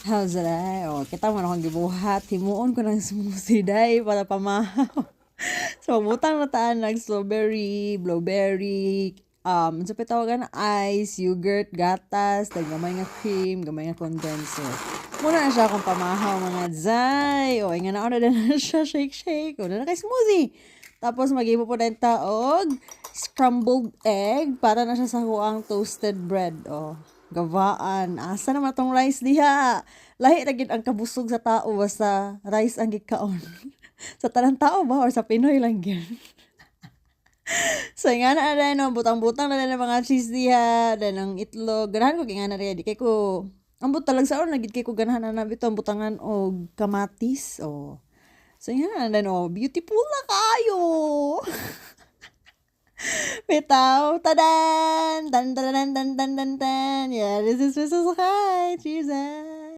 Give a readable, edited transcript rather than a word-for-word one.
How's that? Oh, kita man akong gibuhat. Himuon ko ng smoothie day para pamahaw. So, butang na taan ng strawberry, blueberry, sa pitawagan ice, yogurt, gatas, tag gamay nga cream, gamay nga condenser. Muna na siya akong pamahaw mga zay. O, nga na na siya, shake, shake. O, na kay smoothie. Tapos, mag-ibo po na taog, scrambled egg, para na siya sa huang toasted bread. O, gawaan. Asa naman tong rice diha? Lahi na gid ang kabusog sa tao basta rice ang gikaon. Sa tanang tao ba or sa Pinoy lang gyud? So nga na rin no, butang-butang na rin ang mga cheese diha, then ang itlog, ganahan ko nga na rin, di kay ko, ambot talag sa oras, nagid kay ko ganahan na nabito ang butangan o kamatis, o. So nga na rin, oh, beautiful na kayo! Bitaw, tadan! Dan, dan, dan, dan, dan, dan, dan. Yeah, this is Mrs. Hi, cheers,